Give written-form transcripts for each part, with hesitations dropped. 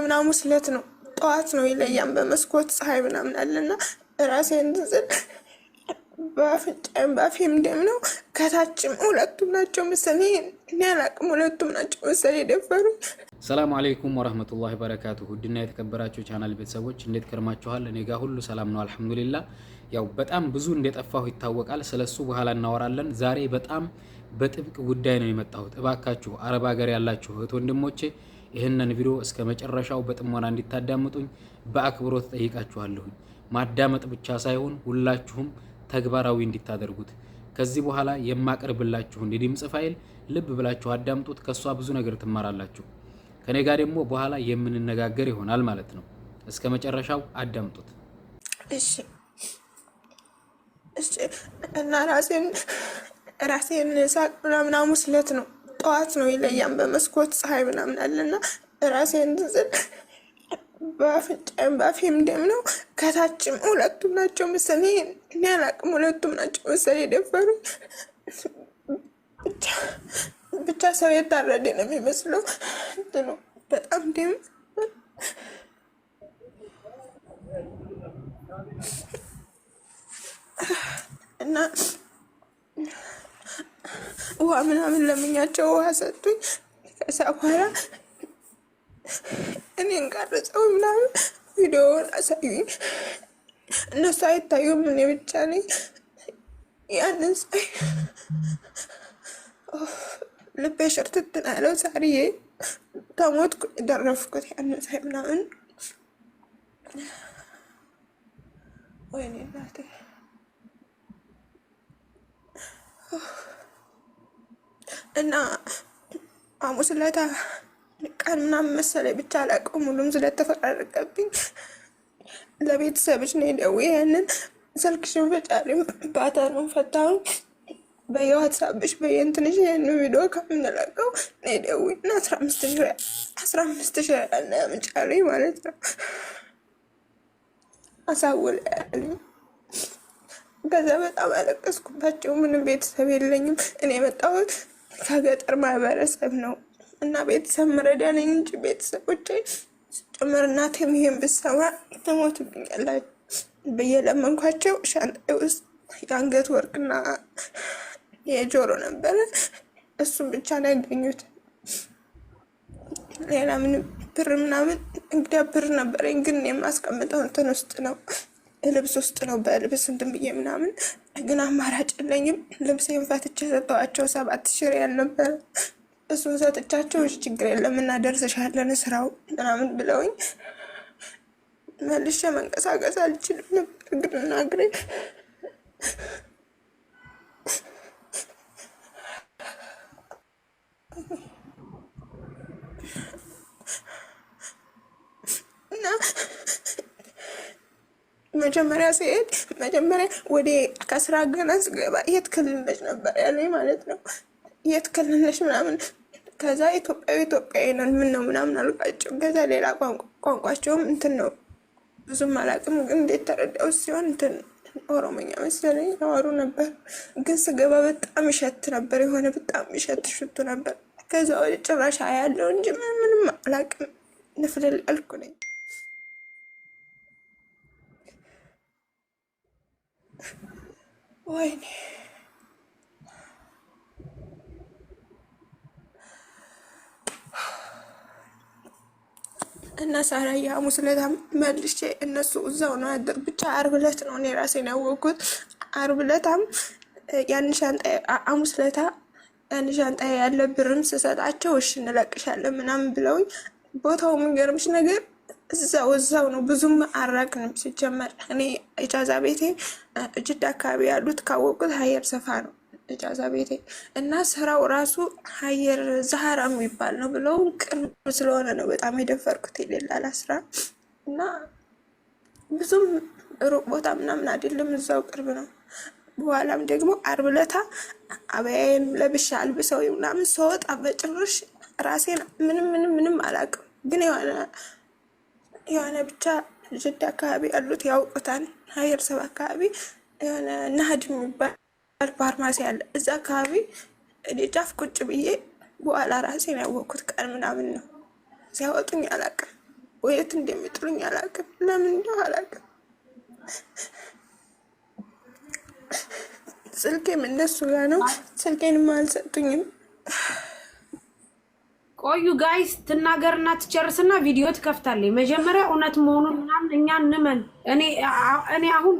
ምናምን ሙስለት ነው ጠዋት ነው ይለያም በመስኮት ፀሐይ ምናምን አለና ራሴን እንዝል በአፍንጫም በአፌም ደም ነው። ከታችም ሁለቱም ናቸው መሰለኝ እኔ አላቅም። ሁለቱም ናቸው መሰለኝ ደፈሩ። ሰላም አለይኩም ወራህመቱላሂ ወበረካቱሁ። ውድና የተከበራችሁ ቻናል ቤተሰቦች እንዴት ከርማችኋል? እኔ ጋር ሁሉ ሰላም ነው አልሐምዱሊላህ። ያው በጣም ብዙ እንደጠፋሁ ይታወቃል። ስለሱ በኋላ እናወራለን። ዛሬ በጣም በጥብቅ ጉዳይ ነው የመጣሁት። እባካችሁ አረብ ሀገር ያላችሁ እህት ወንድሞቼ ይህንን ቪዲዮ እስከ መጨረሻው በጥሞና እንድታዳምጡኝ በአክብሮት ጠይቃችኋለሁ። ማዳመጥ ብቻ ሳይሆን ሁላችሁም ተግባራዊ እንድታደርጉት። ከዚህ በኋላ የማቀርብላችሁን የድምጽ ፋይል ልብ ብላችሁ አዳምጡት። ከሷ ብዙ ነገር ትማራላችሁ። ከኔ ጋር ደግሞ በኋላ የምንነጋገር ይሆናል ማለት ነው። እስከ መጨረሻው አዳምጡት። እሺ እና ራሴን ሳቅ ምናምን ሙስለት ነው ጠዋት ነው ይለያም በመስኮት ፀሐይ ምናምን አለና ራሴን እንዝል በአፍንጫም በአፌም ደም ነው። ከታችም ሁለቱም ናቸው መሰለኝ እኔ አላቅም። ሁለቱም ናቸው መሰለኝ ደፈሩ። ብቻ ሰው የታረደ ነው የሚመስለው። እንትኑ በጣም ደም እና ውሃ ምናምን ለምኛቸው ውሃ ሰጡኝ። ከዛ በኋላ እኔን ቀርጸው ምናምን ቪዲዮውን አሳዩኝ። እነሱ አይታዩም፣ እኔ ብቻ ነኝ። ያንን ሳይ ልቤ ሽርትት ነው ያለው። ሳርዬ ተሞትኩ ደረፍኩት። ያንን ሳይ ምናምን ወይኔ እናቴ እና ሐሙስ ዕለት ቀን ምናምን መሰለኝ ብቻ አላውቅም። ሁሉም ስለተፈራረቀብኝ ለቤተሰብሽ ነው ደውዬ ያንን ስልክሽን ፈጫሪም ባተሩን ፈታሁ በየዋትሳፕሽ በየእንትንሽ ያንን ቪዲዮ ከምንለቀው ነው ደውዬ እና 15 ሺህ ያለ ምጫለኝ ማለት ነው አሳውል ያለኝ። ከዛ በጣም አለቀስኩባቸው። ምንም ቤተሰብ የለኝም። እኔ የመጣሁት ከገጠር ማህበረሰብ ነው እና ቤተሰብ መረዳ ነኝ እንጂ ቤተሰቦቼ ጭምር እናቴም ይሄን ብትሰማ ትሞትብኛለች ብዬ ለመንኳቸው። ሻንጣዬ ውስጥ የአንገት ወርቅና የጆሮ ነበረ። እሱም ብቻ ነው ያገኙት። ሌላ ምንም ብር ምናምን እንግዲያ ብር ነበረኝ ግን የማስቀምጠው እንትን ውስጥ ነው ልብስ ውስጥ ነው በልብስ እንትን ብዬ ምናምን። ግን አማራጭ የለኝም። ልብሴን ፈትቼ ሰጠኋቸው። 7,000 ሪያል ነበረ። እሱን ሰጥቻቸው እሺ ችግር የለም እናደርስሻለን ስራው ምናምን ብለውኝ መልሼ መንቀሳቀስ አልችልም ነበር። ግን እግሬ እና መጀመሪያ ሲሄድ ወደ ከስራ ገና ስገባ የት ክልል ነሽ ነበር ያለኝ ማለት ነው። የት ክልል ነሽ ምናምን። ከዛ ኢትዮጵያዊ ነን ምን ነው ምናምን አልኳቸው። ከዛ ሌላ ቋንቋቸውም እንትን ነው ብዙም አላውቅም፣ ግን እንዴት ተረዳው ሲሆን እንትን ኦሮሞኛ መሰለኝ ያወሩ ነበር። ግን ስገባ በጣም ይሸት ነበር፣ የሆነ በጣም ይሸት ሽቱ ነበር። ከዛ ወደ ጭራሽ ያለው እንጂ ምንም አላውቅም። ንፍልል አልኩ ነኝ። ወይኔ እና ሳራዬ ሐሙስ ዕለት መልሼ እነሱ እዛው ነው ያደር። ብቻ ዓርብ ዕለት ነው እኔ ራሴን ያወቅኩት። ዓርብ ዕለታም ያን ሻንጣ ሐሙስ ዕለታ ያን ሻንጣ ያለ ብርም ስሰጣቸው እሺ እንለቅሻለን ምናምን ብለውኝ ቦታው የሚገርምሽ ነገር እዛው ነው። ብዙም አራቅንም ሲጀመር። እኔ ኢጃዛ ቤቴ ጅዳ አካባቢ ያሉት ካወቁት ሀየር ሰፋ ነው ኢጃዛ ቤቴ እና ስራው ራሱ ሀየር ዛህራ የሚባል ነው ብለው ቅርብ ስለሆነ ነው በጣም የደፈርኩት። የሌላ ስራ እና ብዙም ሩቅ ቦታ ምናምን አይደለም፣ እዛው ቅርብ ነው። በኋላም ደግሞ ዓርብ ዕለት አበያዬን ለብሻ አልብሰው ምናምን ስወጣ በጭራሽ ራሴን ምንም አላውቅም። ግን የሆነ ብቻ ጅዳ አካባቢ ያሉት ያውቁታል። ሀየር ሰባ አካባቢ የሆነ ናህድ የሚባል ፋርማሲ አለ። እዛ አካባቢ እኔ ጫፍ ቁጭ ብዬ በኋላ ራሴን ያወቅኩት ቀን ምናምን ነው። ሲያወጡኝ አላውቅም። ወየት እንደሚጥሉኝ አላውቅም። ለምን እንደው አላውቅም። ስልኬም እነሱ ጋር ነው። ስልኬንም አልሰጡኝም። ቆዩ ጋይስ ትናገርና ትጨርስና ቪዲዮ ትከፍታለች። መጀመሪያ እውነት መሆኑን ምናምን እኛ እንመን። እኔ አሁን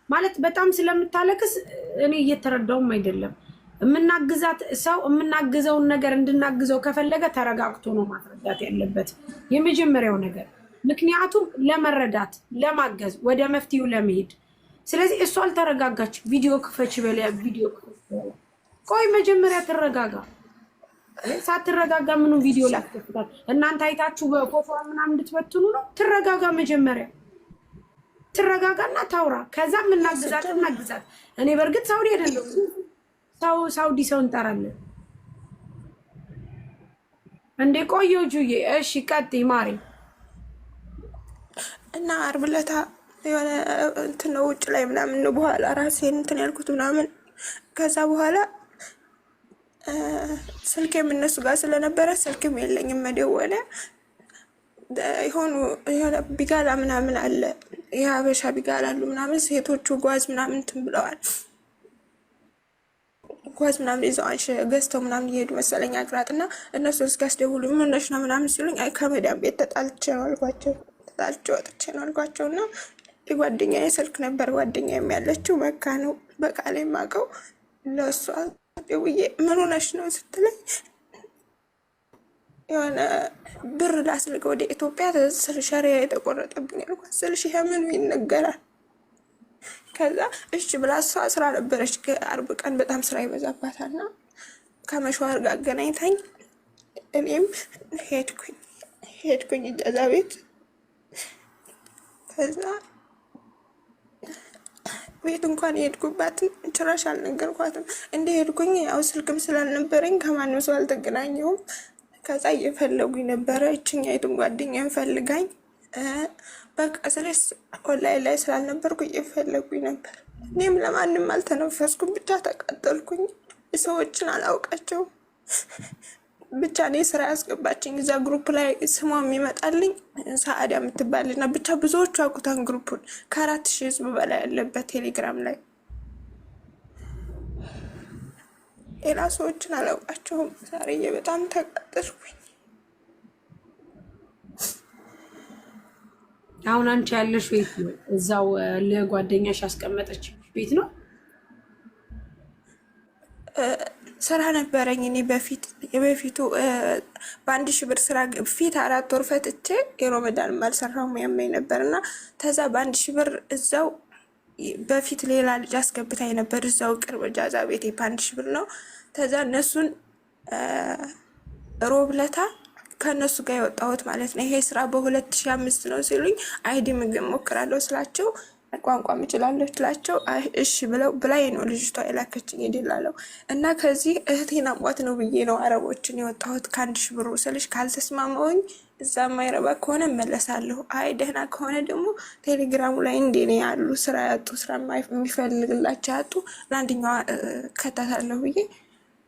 ማለት በጣም ስለምታለቅስ እኔ እየተረዳውም አይደለም። የምናግዛት ሰው የምናግዘውን ነገር እንድናግዘው ከፈለገ ተረጋግቶ ነው ማስረዳት ያለበት የመጀመሪያው ነገር። ምክንያቱም ለመረዳት ለማገዝ ወደ መፍትሄው ለመሄድ። ስለዚህ እሷ አልተረጋጋች። ቪዲዮ ክፈች በለ ቪዲዮ ቆይ መጀመሪያ ትረጋጋ። ሳትረጋጋ ምኑ ቪዲዮ ላትከፍታል? እናንተ አይታችሁ በፎቶ ምናምን እንድትበትኑ ነው? ትረጋጋ መጀመሪያ ትረጋጋና ታውራ። ከዛ እናግዛት። እኔ በእርግጥ ሳውዲ አይደለም ሳውዲ ሰው እንጠራለን እንዴ። ቆየው ጁዬ እሺ ቀጥይ ማሪ። እና ዓርብ ዕለት የሆነ እንትን ነው ውጭ ላይ ምናምን ነው በኋላ ራሴን እንትን ያልኩት ምናምን። ከዛ በኋላ ስልኬም እነሱ ጋር ስለነበረ ስልክም የለኝም መደወለ የሆነ ቢጋላ ምናምን አለ የሀበሻ ቢጋላ አሉ ምናምን ሴቶቹ ጓዝ ምናምን እንትን ብለዋል። ጓዝ ምናምን ይዘው ገዝተው ምናምን እየሄዱ መሰለኝ አቅራጥና እነሱ እስኪያስደውሉ ምንነሽ ነው ምናምን ሲሉኝ አይ ከመዳም ቤት ተጣልቼ ወጥቼ ነው አልኳቸው። እና የጓደኛዬ ስልክ ነበር። ጓደኛዬም ያለችው መካ ነው በቃሌ የማውቀው። ለእሷ ደውዬ ምን ሆነሽ ነው ስትለኝ የሆነ ብር ላስልክ ወደ ኢትዮጵያ ሸሪያ የተቆረጠብኝ አልኳት። ስልሽ ይሄ ምኑ ይነገራል? ከዛ እሺ ብላ እሷ ስራ ነበረች ዓርብ ቀን በጣም ስራ ይበዛባታልና ከመሸዋር ጋር አገናኝታኝ እኔም ሄድኩኝ እጃዛ ቤት። ከዛ ቤት እንኳን የሄድኩባትን ጭራሽ አልነገርኳትም። እንደ ሄድኩኝ ያው ስልክም ስላልነበረኝ ከማንም ሰው አልተገናኘሁም። ከዛ እየፈለጉኝ ነበረ። እችኛይቱን ጓደኛዬን ፈልጋኝ በቃ ስለስ ኦንላይን ላይ ስላልነበርኩ እየፈለጉኝ ነበር። እኔም ለማንም አልተነፈስኩም፣ ብቻ ተቃጠልኩኝ። ሰዎችን አላውቃቸውም። ብቻ እኔ ስራ ያስገባችኝ እዛ ግሩፕ ላይ ስሟ የሚመጣልኝ ሰዓዳ የምትባልና ብቻ ብዙዎቹ አቁታን ግሩፑን ከ4000 ህዝብ በላይ ያለበት ቴሌግራም ላይ ሌላ ሰዎችን አላውቃቸውም። ዛሬ በጣም ተቃጠልኩኝ። አሁን አንቺ ያለሽ ቤት ነው? እዛው ለጓደኛሽ ያስቀመጠች ቤት ነው? ስራ ነበረኝ እኔ በፊቱ በ1000 ብር ስራ ፊት 4 ወር ፈትቼ የሮመዳን አልሰራሁም ያመኝ ነበርና ተዛ በ1000 ብር እዛው በፊት ሌላ ልጅ አስገብታኝ ነበር። እዛው ቅርብ ጃዛ ቤቴ በ1000 ብር ነው። ተዛ እነሱን ሮብለታ ከነሱ ጋር የወጣሁት ማለት ነው። ይሄ ስራ በ2005 ነው ሲሉኝ አይዲ ምግብ ሞክራለሁ ስላቸው ቋንቋ ምችላለሁ ስላቸው እሺ ብለው ብላይ ነው ልጅቷ የላከችኝ ይደላለው። እና ከዚህ እህቴን አሟት ነው ብዬ ነው አረቦችን የወጣሁት ከ1000 ብር ስልሽ ካልተስማማውኝ እዛ ማይረባ ከሆነ መለሳለሁ። አይ ደህና ከሆነ ደግሞ ቴሌግራሙ ላይ እንደኔ ያሉ ስራ ያጡ ስራ የሚፈልግላቸው ያጡ ለአንደኛዋ ከታታለሁ ብዬ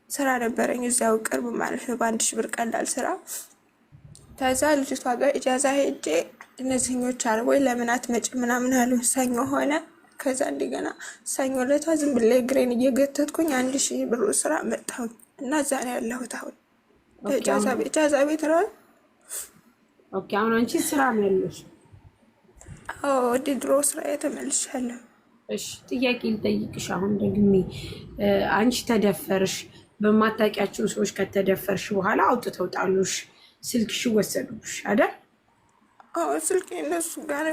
ስራ ነበረኝ እዛው ቅርብ ማለት ነው በ1000 ብር ቀላል ስራ። ተዛ ልጅቷ ጋር ኢጃዛ ሄጄ እነዚህኞች አረቦች ለምን አትመጭ ምናምን አሉ። ሰኞ ሆነ። ከዛ እንደገና ሰኞ ለታ ዝም ብለ ግሬን እየገተትኩኝ 1000 ብር ስራ መጣሁኝ እና እዛ ነው ያለሁት አሁን ኢጃዛ ቤት ነው። ኦኬ አሁን አንቺ ስራ ነው ያለሽ? አዎ ወደ ድሮ ስራ ተመልሻለሁ። እሺ ጥያቄ ልጠይቅሽ አሁን ደግሜ። አንቺ ተደፈርሽ በማታውቂያቸው ሰዎች ከተደፈርሽ በኋላ አውጥተው ጣሉሽ፣ ስልክሽ ወሰዱሽ አይደል? አዎ ስልክ እነሱ ጋር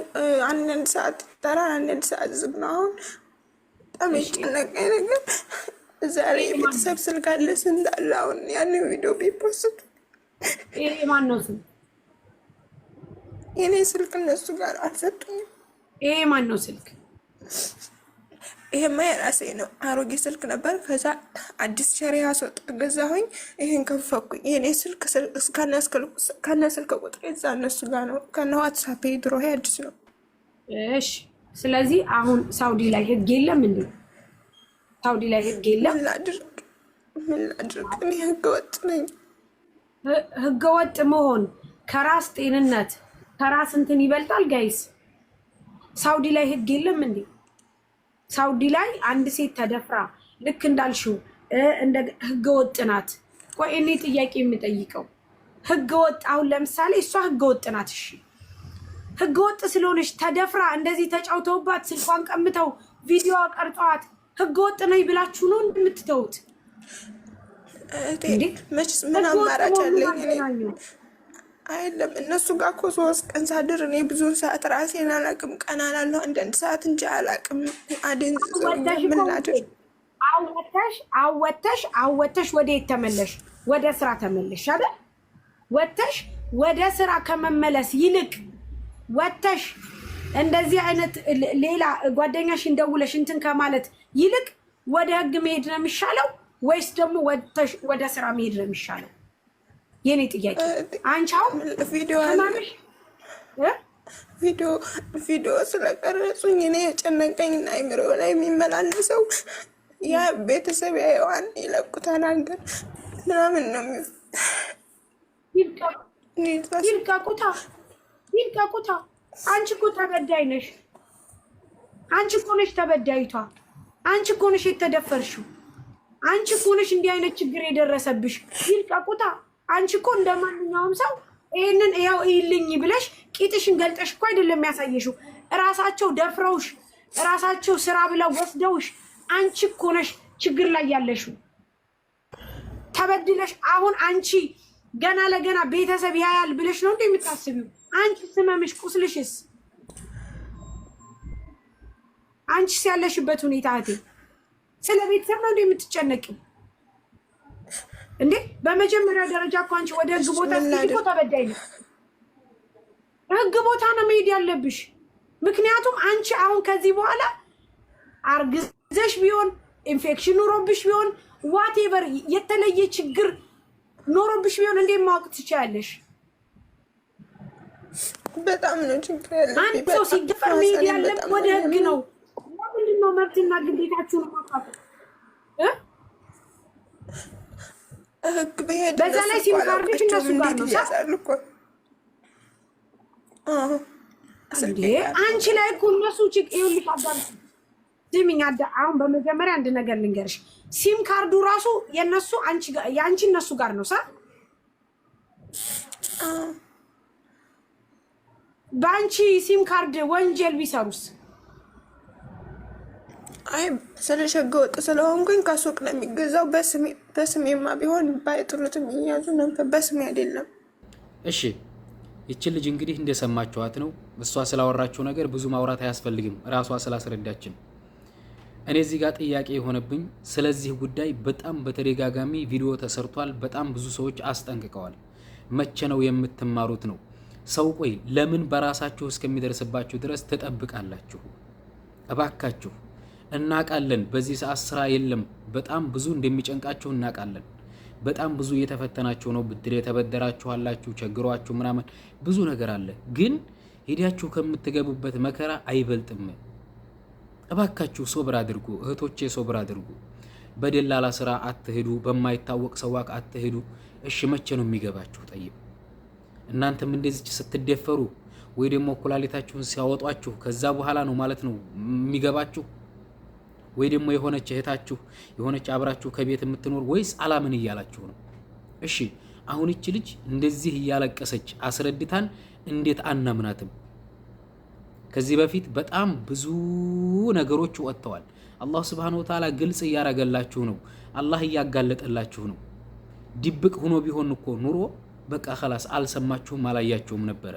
አንድ ሰዓት ተራ አንድ ሰዓት ዝግ ነው። አሁን በጣም የጨነቀኝ ነገር ዛሬ ቤተሰብ ስልክ አለ እንዳለ አሁን ያን ቪዲዮ ቢፖስት ይሄ ማን ነው ስልክ? የኔ ስልክ እነሱ ጋር አልሰጡኝም። ይሄ ማን ነው ስልክ? ይሄማ የራሴ ነው። አሮጌ ስልክ ነበር። ከዛ አዲስ ሸሪያ አስወጣ ገዛሁኝ። ይሄን ከፈኩኝ። የኔ ስልክ ከነ ስልክ ቁጥር እዛ እነሱ ጋር ነው ከነ ዋትስአፕ ድሮ አዲስ ነው። እሺ ስለዚህ አሁን ሳውዲ ላይ ህግ የለም እንዴ? ሳውዲ ላይ ህግ የለም። ምን ላድርግ? እኔ ህገወጥ ነኝ። ህገወጥ መሆን ከራስ ጤንነት ከራስ እንትን ይበልጣል ጋይስ። ሳውዲ ላይ ህግ የለም እንዴ? ሳውዲ ላይ አንድ ሴት ተደፍራ ልክ እንዳልሽው እንደ ህገ ወጥ ናት። ቆይ እኔ ጥያቄ የምጠይቀው ህገ ወጥ አሁን ለምሳሌ እሷ ህገ ወጥ ናት። እሺ ህገ ወጥ ስለሆነች ተደፍራ እንደዚህ ተጫውተውባት ስልኳን ቀምተው ቪዲዮ ቀርጸዋት ህገ ወጥ ነኝ ብላችሁ ነው እንደምትተውት? መችስ ምን አማራጭ አለኝ? አይደለም እነሱ ጋር እኮ 3 ቀን ሳድር እኔ ብዙውን ሰዓት ራሴን አላቅም። ቀን አላለሁ አንዳንድ ሰዓት እንጂ አላቅም። ምን ላድር? አወተሽ ወደ የት ተመለሽ? ወደ ስራ ተመለሽ አይደል? ወተሽ ወደ ስራ ከመመለስ ይልቅ ወተሽ እንደዚህ አይነት ሌላ ጓደኛሽ እንደውለሽ እንትን ከማለት ይልቅ ወደ ህግ መሄድ ነው የሚሻለው ወይስ ደግሞ ወተሽ ወደ ስራ መሄድ ነው የሚሻለው? የኔ ጥያቄ አንቺ አሁን ቪዲዮ ስለቀረጹኝ እኔ የጨነቀኝና አይምሮ ላይ የሚመላለሰው ያ ቤተሰብ ያየዋን ይለቁታል አንገር ምናምን ነው ይልቀቁታ። አንቺ እኮ ተበዳይ ነሽ። አንቺ እኮ ነሽ ተበዳይቷ። አንቺ እኮ ነሽ የተደፈርሽው። አንቺ እኮ ነሽ እንዲህ አይነት ችግር የደረሰብሽ። ይልቀቁታ። አንቺ እኮ እንደማንኛውም ሰው ይሄንን ያው ይልኝ ብለሽ ቂጥሽን ገልጠሽ እኮ አይደለም የሚያሳየሽው። እራሳቸው ደፍረውሽ እራሳቸው ስራ ብለው ወስደውሽ አንቺ እኮ ነሽ ችግር ላይ ያለሽው ተበድለሽ። አሁን አንቺ ገና ለገና ቤተሰብ ያያል ብለሽ ነው እንዴ የምታስቢው? አንቺ ስመምሽ ቁስልሽስ አንቺስ ያለሽበት ሁኔታ ስለ ቤተሰብ ነው እንዴ የምትጨነቂው እንዴ? በመጀመሪያ ደረጃ እኮ አንቺ ወደ ህግ ቦታ ስትሄጂ ተበዳይ ነው። ህግ ቦታ ነው መሄድ ያለብሽ። ምክንያቱም አንቺ አሁን ከዚህ በኋላ አርግዘሽ ቢሆን ኢንፌክሽን ኖሮብሽ ቢሆን ዋቴቨር የተለየ ችግር ኖሮብሽ ቢሆን እንዴ ማወቅ ትችያለሽ? በጣም ነው ችግር ያለብኝ። አንድ ሰው ሲደፈር መሄድ ያለበት ወደ ህግ ነው። ምንድን ነው መብትና ግዴታችሁን ማጣጣም ህግ በሄድ በዛ ላይ ሲም ካርድሽ እነሱ ጋር ነው ያሳልኩ እንዴ? አንቺ ላይ እኮ እነሱ ይኸውልሽ አዳም ሲሚኝ አሁን በመጀመሪያ አንድ ነገር ልንገርሽ። ሲም ካርዱ ራሱ የነሱ የአንቺ እነሱ ጋር ነው ሳ በአንቺ ሲም ካርድ ወንጀል ቢሰሩስ? አይ ስለሸገ ወጥ ስለሆንኩኝ ከሱቅ ነው የሚገዛው። በስሜማ ቢሆን ባይጥሉትም እያዙ ነበር። በስሜ አይደለም። እሺ ይቺ ልጅ እንግዲህ እንደሰማችኋት ነው። እሷ ስላወራችው ነገር ብዙ ማውራት አያስፈልግም፣ ራሷ ስላስረዳችን። እኔ እዚህ ጋር ጥያቄ የሆነብኝ ስለዚህ ጉዳይ በጣም በተደጋጋሚ ቪዲዮ ተሰርቷል። በጣም ብዙ ሰዎች አስጠንቅቀዋል። መቼ ነው የምትማሩት ነው? ሰው ቆይ ለምን በራሳችሁ እስከሚደርስባችሁ ድረስ ትጠብቃላችሁ? እባካችሁ እናቃለን። በዚህ ሰዓት ስራ የለም። በጣም ብዙ እንደሚጨንቃችሁ እናቃለን። በጣም ብዙ እየተፈተናችሁ ነው። ብድር የተበደራችሁ አላችሁ፣ ቸግሯችሁ ምናምን ብዙ ነገር አለ። ግን ሄዳችሁ ከምትገቡበት መከራ አይበልጥም። እባካችሁ ሶብር አድርጉ እህቶቼ፣ ሶብር አድርጉ። በደላላ ስራ አትሄዱ፣ በማይታወቅ ሰዋክ አትሄዱ። እሺ መቼ ነው የሚገባችሁ? ጠይብ እናንተም እንደዚህ ስትደፈሩ ወይ ደግሞ ኩላሊታችሁን ሲያወጧችሁ ከዛ በኋላ ነው ማለት ነው የሚገባችሁ? ወይ ደግሞ የሆነች እህታችሁ የሆነች አብራችሁ ከቤት የምትኖር ወይስ አላምን እያላችሁ ነው? እሺ አሁን እቺ ልጅ እንደዚህ እያለቀሰች አስረድታን እንዴት አናምናትም? ከዚህ በፊት በጣም ብዙ ነገሮች ወጥተዋል። አላህ Subhanahu Wa Ta'ala ግልጽ እያረጋላችሁ ነው። አላህ እያጋለጠላችሁ ነው። ድብቅ ሆኖ ቢሆን እኮ ኑሮ በቃ خلاص አልሰማችሁም አላያችሁም ነበር።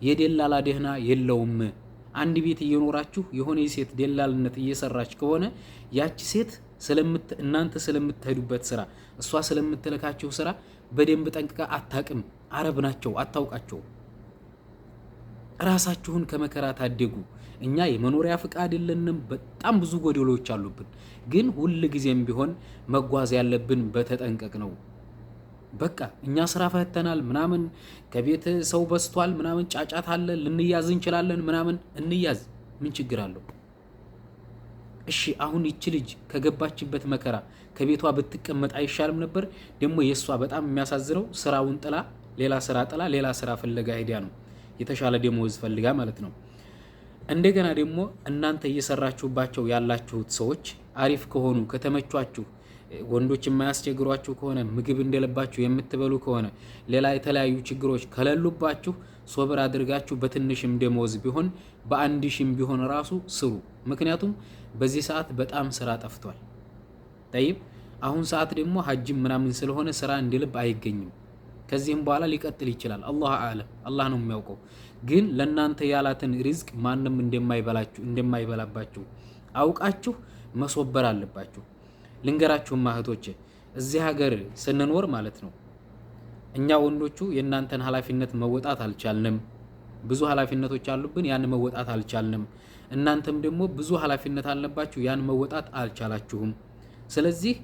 የደላላ ደህና የለውም። አንድ ቤት እየኖራችሁ የሆነ ሴት ደላልነት እየሰራች ከሆነ ያቺ ሴት እናንተ ስለምትሄዱበት ስራ እሷ ስለምትልካችሁ ስራ በደንብ ጠንቅቃ አታቅም። አረብ ናቸው፣ አታውቃቸው። ራሳችሁን ከመከራ ታደጉ። እኛ የመኖሪያ ፍቃድ የለንም። በጣም ብዙ ጎደሎች አሉብን። ግን ሁሉ ጊዜም ቢሆን መጓዝ ያለብን በተጠንቀቅ ነው። በቃ እኛ ስራ ፈተናል ምናምን ከቤት ሰው በስቷል ምናምን ጫጫት አለ ልንያዝ እንችላለን ምናምን እንያዝ፣ ምን ችግር አለው? እሺ አሁን ይቺ ልጅ ከገባችበት መከራ ከቤቷ ብትቀመጥ አይሻልም ነበር? ደግሞ የሷ በጣም የሚያሳዝነው ስራውን ጥላ ሌላ ስራ ፍለጋ ሄዳ ነው። የተሻለ ደሞዝ ፈልጋ ማለት ነው። እንደገና ደግሞ እናንተ እየሰራችሁባቸው ያላችሁት ሰዎች አሪፍ ከሆኑ ከተመቿችሁ፣ ወንዶች የማያስቸግሯችሁ ከሆነ፣ ምግብ እንደለባችሁ የምትበሉ ከሆነ፣ ሌላ የተለያዩ ችግሮች ከሌሉባችሁ ሶብር አድርጋችሁ በትንሽም ደሞዝ ቢሆን በ1000 ቢሆን ራሱ ስሩ። ምክንያቱም በዚህ ሰዓት በጣም ስራ ጠፍቷል። ጠይብ አሁን ሰዓት ደግሞ ሀጅም ምናምን ስለሆነ ስራ እንዲልብ አይገኝም። ከዚህም በኋላ ሊቀጥል ይችላል። አላህ አለም፣ አላህ ነው የሚያውቀው። ግን ለእናንተ ያላትን ሪዝቅ ማንም እንደማይበላባችሁ አውቃችሁ መሶበር አለባችሁ። ልንገራችሁም እህቶቼ፣ እዚህ ሀገር ስንኖር ማለት ነው እኛ ወንዶቹ የእናንተን ኃላፊነት መወጣት አልቻልንም። ብዙ ኃላፊነቶች አሉብን፣ ያን መወጣት አልቻልንም። እናንተም ደግሞ ብዙ ኃላፊነት አለባችሁ፣ ያን መወጣት አልቻላችሁም። ስለዚህ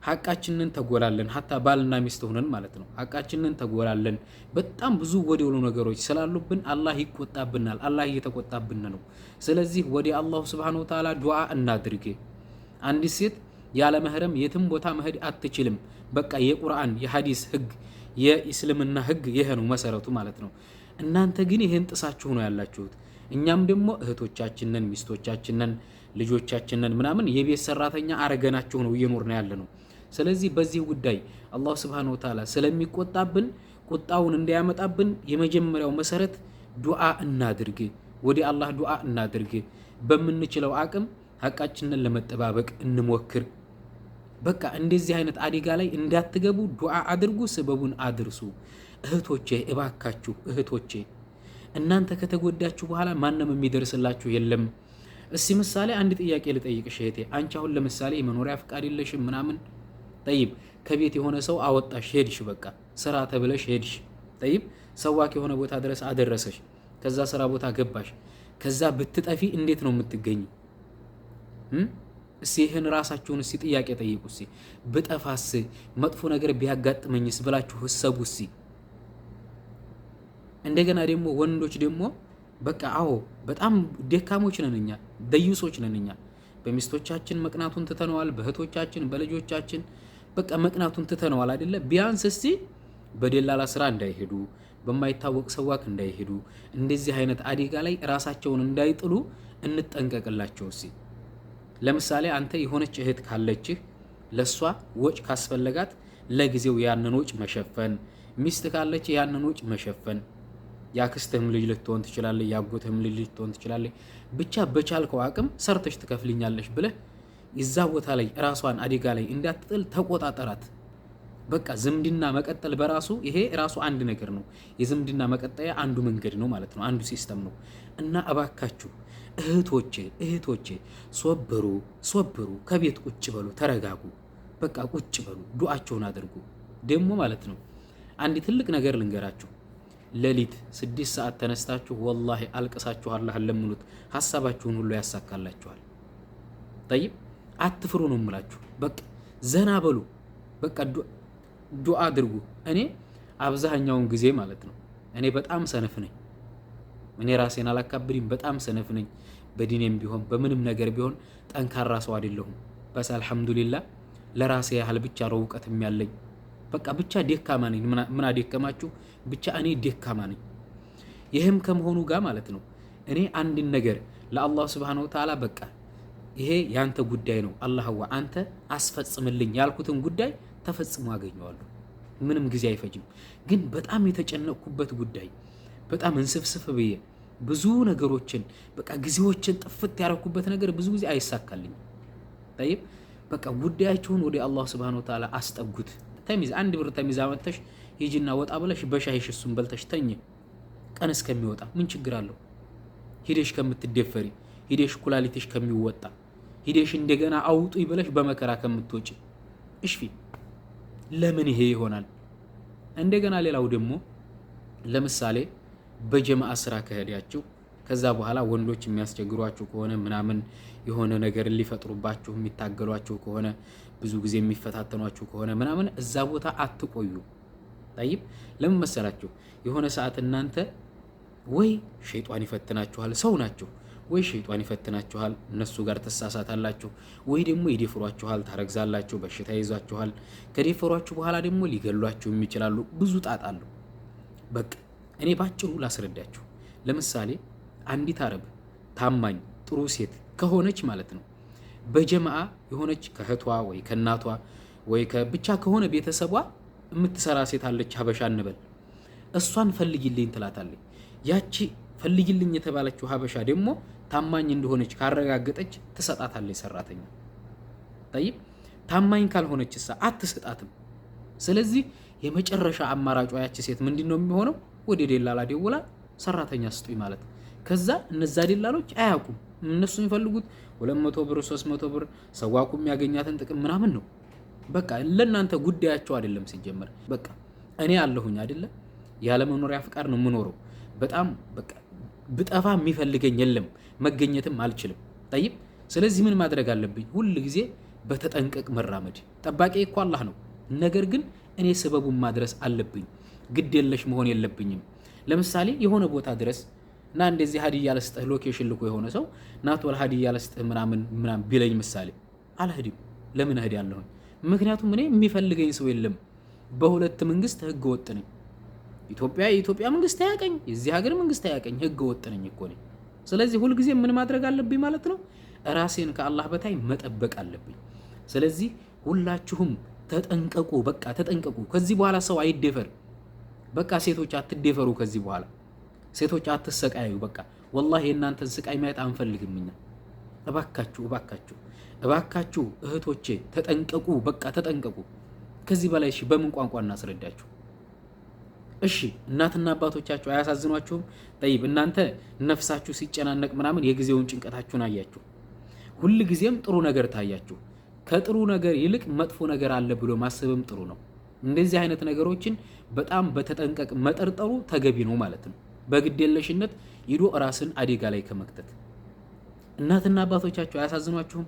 ሐቃችንን ተጎላለን። ሀታ ባልና ሚስት ሆነን ማለት ነው ሐቃችንን ተጎላለን። በጣም ብዙ ወዲያሉ ነገሮች ስላሉብን አላህ ይቆጣብናል። አላህ እየተቆጣብን ነው። ስለዚህ ወደ አላሁ Subhanahu Wa Ta'ala ዱዓ እናድርግ። አንዲት ሴት ያለ መህረም የትም ቦታ መሄድ አትችልም። በቃ የቁርአን የሐዲስ ህግ የእስልምና ህግ ይሄ ነው መሰረቱ ማለት ነው። እናንተ ግን ይሄን ጥሳችሁ ነው ያላችሁት። እኛም ደግሞ እህቶቻችንን፣ ሚስቶቻችንን፣ ልጆቻችንን ምናምን የቤት ሰራተኛ አረገናችሁ ነው እየኖርና ያለ ነው። ስለዚህ በዚህ ጉዳይ አላህ Subhanahu Wa Ta'ala ስለሚቆጣብን ቁጣውን እንዳያመጣብን የመጀመሪያው መሰረት ዱዓ እናድርግ። ወዲ አላህ ዱዓ እናድርግ። በመንችለው አቅም ሐቃችንን ለመጠባበቅ እንሞክር። በቃ እንደዚህ አይነት አደጋ ላይ እንዳትገቡ ዱዓ አድርጉ፣ ሰበቡን አድርሱ። እህቶቼ እባካችሁ እህቶቼ፣ እናንተ ከተጎዳችሁ በኋላ ማንም የሚደርስላችሁ የለም። እስቲ ምሳሌ አንድ ጥያቄ ልጠይቅሽ እህቴ። አንቺ አሁን ለምሳሌ የመኖሪያ ፍቃድ የለሽም ምናምን፣ ጠይብ ከቤት የሆነ ሰው አወጣሽ ሄድሽ፣ በቃ ስራ ተብለሽ ሄድሽ፣ ጠይብ ሰዋክ የሆነ ቦታ ድረስ አደረሰሽ፣ ከዛ ስራ ቦታ ገባሽ፣ ከዛ ብትጠፊ እንዴት ነው የምትገኙ? እስቲ ይህን ራሳችሁን እስቲ ጥያቄ ጠይቁ። እስቲ ብጠፋስ መጥፎ ነገር ቢያጋጥመኝስ ብላችሁ ህሰቡ እስቲ። እንደገና ደግሞ ወንዶች ደግሞ በቃ አዎ በጣም ደካሞች ነን እኛ፣ ደዩሶች ነን እኛ። በሚስቶቻችን መቅናቱን ትተነዋል፣ በእህቶቻችን በልጆቻችን በቃ መቅናቱን ትተነዋል አይደለ? ቢያንስ እስቲ በደላላ ስራ እንዳይሄዱ፣ በማይታወቅ ሰዋክ እንዳይሄዱ፣ እንደዚህ አይነት አደጋ ላይ ራሳቸውን እንዳይጥሉ እንጠንቀቅላቸው እስቲ። ለምሳሌ አንተ የሆነች እህት ካለችህ ለሷ ወጭ ካስፈለጋት ለጊዜው ያንን ወጭ መሸፈን፣ ሚስት ካለች ያንን ወጭ መሸፈን። ያክስትህም ልጅ ልትሆን ትችላለህ፣ ያጎትህም ልጅ ልትሆን ትችላለህ። ብቻ በቻልከው አቅም ሰርተሽ ትከፍልኛለሽ ብለህ እዛ ቦታ ላይ ራሷን አደጋ ላይ እንዳትጥል ተቆጣጠራት። በቃ ዝምድና መቀጠል በራሱ ይሄ ራሱ አንድ ነገር ነው። የዝምድና መቀጠያ አንዱ መንገድ ነው ማለት ነው፣ አንዱ ሲስተም ነው። እና እባካችሁ እህቶቼ ሶብሩ፣ ከቤት ቁጭ በሉ፣ ተረጋጉ፣ በቃ ቁጭ በሉ፣ ዱዓቸውን አድርጉ። ደግሞ ማለት ነው አንድ ትልቅ ነገር ልንገራችሁ። ሌሊት 6 ሰዓት ተነስታችሁ ወላሂ አልቅሳችሁ አላህን ለምኑት፣ ሐሳባችሁን ሁሉ ያሳካላችኋል። ጠይብ አትፍሩ ነው የምላችሁ። በቃ ዘና በሉ፣ በቃ ዱዓ አድርጉ። እኔ አብዛኛውን ጊዜ ማለት ነው እኔ በጣም ሰነፍ ነኝ። እኔ ራሴን አላካብድም፣ በጣም ሰነፍ ነኝ። በዲኔም ቢሆን በምንም ነገር ቢሆን ጠንካራ ሰው አይደለሁም። በስ አልহামዱሊላህ ለራሴ ያህል ብቻ ነው እውቀትም ያለኝ። በቃ ብቻ ደካማ ነኝ። ምን አደከማችሁ? ብቻ እኔ ደካማ ነኝ። ይሄም ከመሆኑ ጋር ማለት ነው እኔ አንድ ነገር ለአላህ Subhanahu Wa Ta'ala በቃ ይሄ ያንተ ጉዳይ ነው አላህዋ አንተ አስፈጽምልኝ ያልኩትን ጉዳይ ተፈጽሞ አገኘዋለሁ። ምንም ጊዜ አይፈጅም። ግን በጣም የተጨነቅኩበት ጉዳይ በጣም እንስፍስፍ ብዬ ብዙ ነገሮችን በቃ ጊዜዎችን ጥፍት ያረኩበት ነገር ብዙ ጊዜ አይሳካልኝ። طيب በቃ ጉዳያችሁን ወደ አላህ Subhanahu Wa Ta'ala አስጠጉት። ተሚዝ አንድ ብር ተሚዝ አመተሽ ሂጂና ወጣ ብለሽ በሻይሽ እሱን በልተሽ ተኝ፣ ቀን እስከሚወጣ ምን ችግር አለው? ሂደሽ ከምትደፈሪ፣ ሂደሽ ኩላሊትሽ ከሚወጣ፣ ሂደሽ እንደገና አውጡ ይበለሽ በመከራ ከምትወጪ እሽፊ። ለምን ይሄ ይሆናል? እንደገና ሌላው ደግሞ ለምሳሌ በጀማዓ ስራ ከሄዳችሁ ከዛ በኋላ ወንዶች የሚያስቸግሯችሁ ከሆነ ምናምን የሆነ ነገር ሊፈጥሩባችሁ የሚታገሏችሁ ከሆነ ብዙ ጊዜ የሚፈታተኗችሁ ከሆነ ምናምን እዛ ቦታ አትቆዩ። طيب ለምን መሰላችሁ? የሆነ ሰዓት እናንተ ወይ ሸይጣን ይፈትናችኋል፣ ሰው ናችሁ፣ ወይ ሸይጣን ይፈትናችኋል፣ እነሱ ጋር ተሳሳታላችሁ፣ ወይ ደግሞ ይደፍሯችኋል፣ ታረግዛላችሁ፣ በሽታ ይዟችኋል። ከደፈሯችሁ በኋላ ደግሞ ሊገሏችሁ ይችላሉ። ብዙ ጣጣ አለው። በቃ እኔ ባጭሩ ላስረዳችሁ። ለምሳሌ አንዲት አረብ ታማኝ ጥሩ ሴት ከሆነች ማለት ነው በጀማዓ የሆነች ከእህቷ ወይ ከእናቷ ወይ ብቻ ከሆነ ቤተሰቧ የምትሰራ ሴት አለች ሀበሻ እንበል። እሷን ፈልጊልኝ ትላታለች። ያቺ ፈልጊልኝ የተባለችው ሀበሻ ደግሞ ታማኝ እንደሆነች ካረጋገጠች ትሰጣታለች ሰራተኛ። طيب ታማኝ ካልሆነችሳ አትሰጣትም። ስለዚህ የመጨረሻ አማራጯ ያቺ ሴት ምንድነው የሚሆነው? ወደ ደላላ ደውላ ሰራተኛ ስጡኝ ማለት። ከዛ እነዛ ደላሎች አያውቁም። እነሱ የሚፈልጉት 200 ብር 300 ብር ሰዋቁ የሚያገኛትን ጥቅም ምናምን ነው። በቃ ለእናንተ ጉዳያቸው አይደለም ሲጀመር። በቃ እኔ አለሁኝ አይደለ ያለ መኖሪያ ፍቃድ ነው የምኖረው። በጣም በቃ ብጠፋ የሚፈልገኝ የለም መገኘትም አልችልም። طيب ስለዚህ ምን ማድረግ አለብኝ? ሁሉ ጊዜ በተጠንቀቅ መራመድ። ጠባቂ እኮ አላህ ነው። ነገር ግን እኔ ሰበቡን ማድረስ አለብኝ። ግድ የለሽ መሆን የለብኝም። ለምሳሌ የሆነ ቦታ ድረስ እና እንደዚህ ሀዲያ ለስጥህ ሎኬሽን ልኮ የሆነ ሰው ናቶል ሀዲያ ለስጥህ ምናምን ቢለኝ ምሳሌ አልሄድም። ለምን እሄዳለሁ? ምክንያቱም እኔ የሚፈልገኝ ሰው የለም። በሁለት መንግስት ህገ ወጥ ነኝ። የኢትዮጵያ መንግስት አያቀኝ፣ የዚህ ሀገር መንግስት አያቀኝ፣ ህገ ወጥ ነኝ እኮ ነኝ። ስለዚህ ሁሉ ጊዜ ምን ማድረግ አለብኝ ማለት ነው? ራሴን ከአላህ በታይ መጠበቅ አለብኝ። ስለዚህ ሁላችሁም ተጠንቀቁ፣ በቃ ተጠንቀቁ። ከዚህ በኋላ ሰው አይደፈር። በቃ ሴቶች አትደፈሩ። ከዚህ በኋላ ሴቶች አትሰቃዩ። በቃ ወላሂ የእናንተን ስቃይ ማየት አንፈልግም እኛ። እባካችሁ እባካችሁ እባካችሁ እህቶቼ ተጠንቀቁ፣ በቃ ተጠንቀቁ። ከዚህ በላይ እሺ በምን ቋንቋ እናስረዳችሁ? እሺ እናትና አባቶቻችሁ አያሳዝኗችሁም? طيب እናንተ ነፍሳችሁ ሲጨናነቅ ምናምን የጊዜውን ጭንቀታችሁን አያችሁ። ሁሉ ጊዜም ጥሩ ነገር ታያችሁ። ከጥሩ ነገር ይልቅ መጥፎ ነገር አለ ብሎ ማሰብም ጥሩ ነው። እንደዚህ አይነት ነገሮችን በጣም በተጠንቀቅ መጠርጠሩ ተገቢ ነው ማለት ነው። በግዴለሽነት ይዶ ራስን አደጋ ላይ ከመክተት። እናትና አባቶቻችሁ አያሳዝኗችሁም?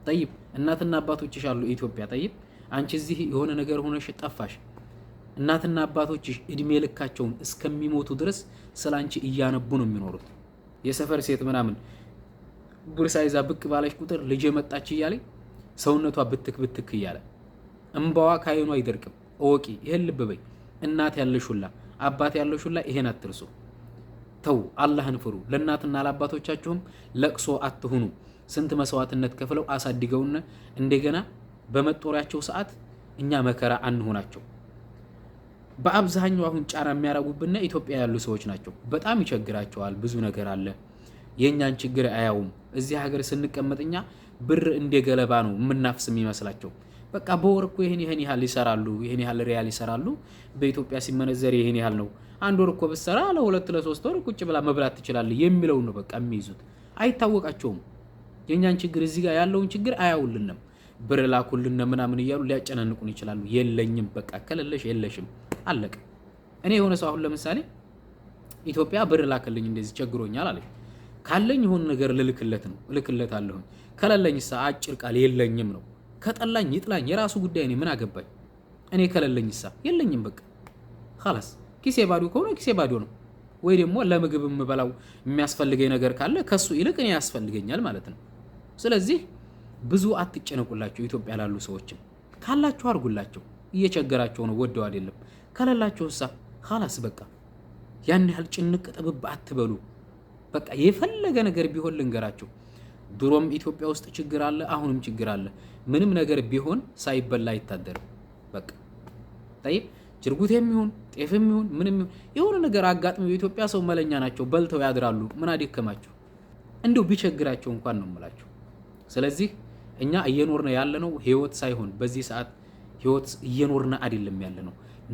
طيب እናትና አባቶችሽ አሉ ኢትዮጵያ። طيب አንቺ እዚህ የሆነ ነገር ሆነሽ ጠፋሽ። እናትና አባቶችሽ እድሜ ልካቸውን እስከሚሞቱ ድረስ ስላንቺ እያነቡ ነው የሚኖሩት። የሰፈር ሴት ምናምን ቡርሳ ይዛ ብቅ ባለች ቁጥር ልጅ መጣች እያለ ሰውነቷ ብትክ ብትክ እያለ እንባዋ ካይኗ አይደርቅም። እወቂ፣ ይሄን ልብ በይ። እናት ያለሹላ አባት ያለሹላ ይሄን አትርሱ። ተው፣ አላህን ፍሩ። ለእናትና ለአባቶቻችሁም ለቅሶ አትሁኑ። ስንት መስዋዕትነት ከፍለው አሳድገውና እንደገና በመጦሪያቸው ሰዓት እኛ መከራ አንሆናቸው። በአብዛኛው አሁን ጫና የሚያረጉብና ኢትዮጵያ ያሉ ሰዎች ናቸው። በጣም ይቸግራቸዋል። ብዙ ነገር አለ። የኛን ችግር አያውም። እዚህ ሀገር ስንቀመጥኛ ብር እንደገለባ ነው የምናፍስ የሚመስላቸው። በቃ በወር እኮ ይሄን ያህል ይሰራሉ፣ ይሄን ያህል ሪያል ይሰራሉ። በኢትዮጵያ ሲመነዘር ይሄን ያህል ነው። አንድ ወር እኮ ብትሰራ ለሁለት ለሶስት ወር ቁጭ ብላ መብላት ትችላለህ የሚለው ነው በቃ የሚይዙት። አይታወቃቸውም። የኛን ችግር እዚህ ጋር ያለውን ችግር አያውልንም። ብር ላኩልን ምናምን እያሉ ሊያጨናንቁን ይችላሉ። የለኝም በቃ ከለለሽ የለሽም አለቀ። እኔ የሆነ ሰው አሁን ለምሳሌ ኢትዮጵያ ብር ላከልኝ እንደዚህ ቸግሮኛል አለኝ። ካለኝ የሆነ ነገር ልልክለት ነው እልክለታለሁኝ። ከለለኝሳ አጭር ቃል የለኝም ነው። ከጠላኝ ይጥላኝ የራሱ ጉዳይ። እኔ ምን አገባኝ? እኔ ከለለኝሳ የለኝም በቃ خلاص። ኪሴ ባዶ ከሆነ ኪሴ ባዶ ነው። ወይ ደግሞ ለምግብ የምበላው የሚያስፈልገኝ ነገር ካለ ከሱ ይልቅ እኔ ያስፈልገኛል ማለት ነው። ስለዚህ ብዙ አትጨነቁላቸው። ኢትዮጵያ ላሉ ሰዎችም ካላችሁ አርጉላቸው። እየቸገራቸው ነው ወደው አይደለም። ከለላችሁሳ خلاص በቃ ያን ያህል ጭንቅ ጥብብ አትበሉ። በቃ የፈለገ ነገር ቢሆን ልንገራችሁ፣ ድሮም ኢትዮጵያ ውስጥ ችግር አለ፣ አሁንም ችግር አለ። ምንም ነገር ቢሆን ሳይበላ አይታደርም። በቃ طيب ጅርጉት የሚሆን ጤፍ የሚሆን ምንም የሆነ ነገር አጋጥሞ የኢትዮጵያ ሰው መለኛ ናቸው፣ በልተው ያድራሉ። ምን አደከማችሁ? እንደው ቢቸግራቸው እንኳን ነው የምላችሁ። ስለዚህ እኛ እየኖርነ ያለነው ህይወት ሳይሆን በዚህ ሰዓት ህይወት እየኖርነ አይደለም ያለነው፣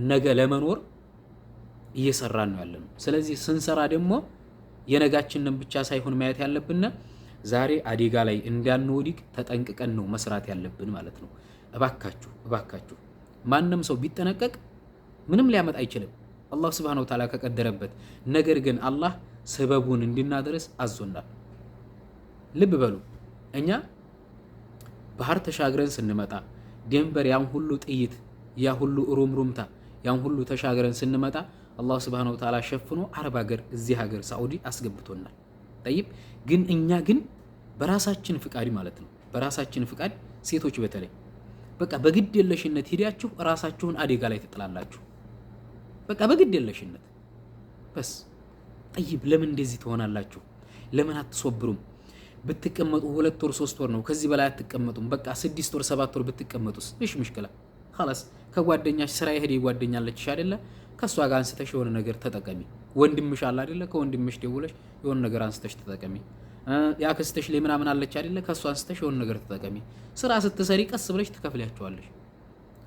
ነገ ለመኖር እየሰራን ነው ያለነው። ስለዚህ ስንሰራ ደግሞ የነጋችንን ብቻ ሳይሆን ማየት ያለብን ዛሬ አደጋ ላይ እንዳንወድቅ ተጠንቅቀን ነው መስራት ያለብን ማለት ነው። እባካችሁ እባካችሁ ማንም ሰው ቢጠነቀቅ ምንም ሊያመጣ አይችልም አላህ Subhanahu Wa Ta'ala ከቀደረበት። ነገር ግን አላህ ሰበቡን እንድናደርስ አዞናል። ልብ በሉ፣ እኛ ባህር ተሻግረን ስንመጣ ደንበር ያን ሁሉ ጥይት ያ ሁሉ ሩምሩምታ ያን ሁሉ ተሻግረን ስንመጣ አላህ Subhanahu Wa Ta'ala ሸፍኖ አረብ ሀገር እዚህ ሀገር ሳዑዲ አስገብቶናል። طيب ግን እኛ ግን በራሳችን ፍቃድ ማለት ነው በራሳችን ፍቃድ ሴቶች በተለይ በቃ በግድ የለሽነት ሄዳችሁ ራሳችሁን አደጋ ላይ ትጥላላችሁ። በቃ በግድ የለሽነት በስ ጠይብ ለምን እንደዚህ ትሆናላችሁ? ለምን አትሶብሩም? ብትቀመጡ 2 ወር 3 ወር ነው፣ ከዚህ በላይ አትቀመጡም። በቃ 6 ወር 7 ወር ብትቀመጡስ እሺ ምሽክላ خلاص። ከጓደኛሽ ስራ ይሄድ ይጓደኛለች አይደለ? ከሷ ጋር አንስተሽ የሆነ ነገር ተጠቀሚ። ወንድምሽ አለ አይደለ? ከወንድምሽ ደውለሽ የሆነ ነገር አንስተሽ ተጠቀሚ። ያክስትሽ ላይ ምናምን አለች አይደለ? ከሷ አንስተሽ የሆነ ነገር ተጠቀሚ። ስራ ስትሰሪ ቀስ ብለሽ ትከፍሊያቸዋለሽ።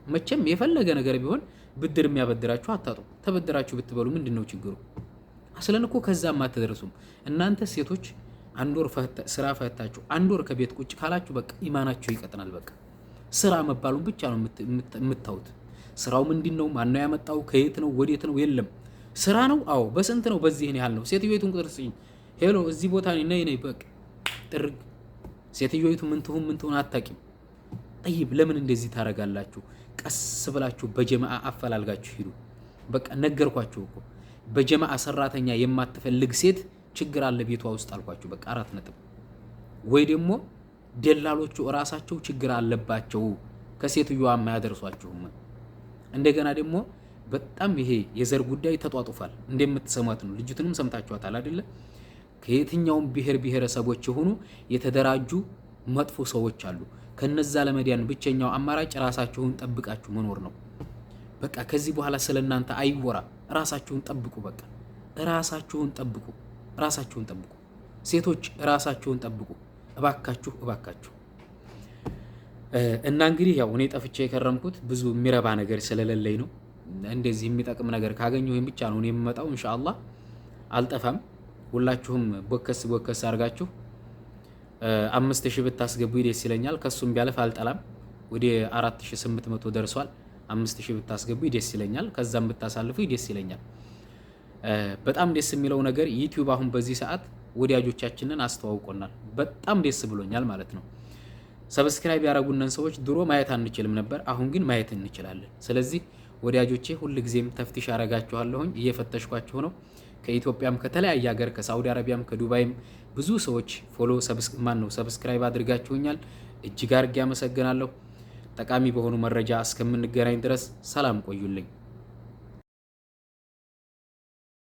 መቼም የፈለገ ነገር ቢሆን ብድር የሚያበድራችሁ አታጡ። ተበድራችሁ ብትበሉ ምንድነው ችግሩ? አስለን እኮ ከዛም አትደርሱም። እናንተ ሴቶች 1 ወር ስራ ፈታችሁ 1 ወር ከቤት ቁጭ ካላችሁ በቃ ኢማናችሁ ይቀጥናል። በቃ ስራ መባሉን ብቻ ነው የምታዩት። ስራው ምንድነው? ማነው ያመጣው? ከየት ነው? ወዴት ነው? የለም ስራ ነው። አዎ በስንት ነው? በዚህን ያህል ነው። ሴትዮይቱን ቁጥር ስጪኝ። ሄሎ እዚህ ቦታ ነይ በቃ ጥርግ። ሴትዮይቱ ምን ትሁን አታቂም። ጠይብ ለምን እንደዚህ ታረጋላችሁ? ቀስ ብላችሁ በጀማዓ አፈላልጋችሁ ሂዱ። በቃ ነገርኳችሁ እኮ በጀማዓ ሰራተኛ የማትፈልግ ሴት ችግር አለ ቤቷ ውስጥ አልኳችሁ። በቃ 4 ነጥብ። ወይ ደግሞ ደላሎቹ እራሳቸው ችግር አለባቸው ከሴትዮዋ የማያደርሷችሁም። እንደገና ደግሞ በጣም ይሄ የዘር ጉዳይ ተጧጡፋል። እንደምትሰማት ነው። ልጅቱንም ሰምታችኋታል አይደለ? ከየትኛውም ብሔረሰቦች የሆኑ የተደራጁ መጥፎ ሰዎች አሉ። ከነዛ ለመዳን ብቸኛው አማራጭ ራሳችሁን ጠብቃችሁ መኖር ነው። በቃ ከዚህ በኋላ ስለናንተ አይወራ። ራሳችሁን ጠብቁ። በቃ ራሳችሁን ጠብቁ። ሴቶች ራሳችሁን ጠብቁ እባካችሁ። እና እንግዲህ ያው እኔ ጠፍቼ የከረምኩት ብዙ የሚረባ ነገር ስለሌለኝ ነው። እንደዚህ የሚጠቅም ነገር ካገኘሁኝ ብቻ ነው እኔ የምመጣው። ኢንሻአላህ አልጠፋም። ሁላችሁም ቦከስ አድርጋችሁ 5000 ብታስገቡ ደስ ይለኛል። ከሱም ቢያለፍ አልጠላም። ወደ 4800 ደርሷል። 5000 ብታስገቡ ደስ ይለኛል። ከዛም ብታሳልፉ ደስ ይለኛል። በጣም ደስ የሚለው ነገር ዩቲዩብ አሁን በዚህ ሰዓት ወዳጆቻችንን አስተዋውቆናል። በጣም ደስ ብሎኛል ማለት ነው። ሰብስክራይብ ያደረጉንን ሰዎች ድሮ ማየት አንችልም ነበር፣ አሁን ግን ማየት እንችላለን። ስለዚህ ወዳጆቼ ሁልጊዜም ተፍቲሽ አረጋችኋለሁኝ፣ እየፈተሽኳችሁ ነው። ከኢትዮጵያም ከተለያየ ሀገር ከሳውዲ አረቢያም ከዱባይም ብዙ ሰዎች ሰብስክራይብ አድርጋችሁኛል። እጅግ አድርጌ አመሰግናለሁ። ጠቃሚ በሆኑ መረጃ እስከምንገናኝ ድረስ ሰላም ቆዩልኝ።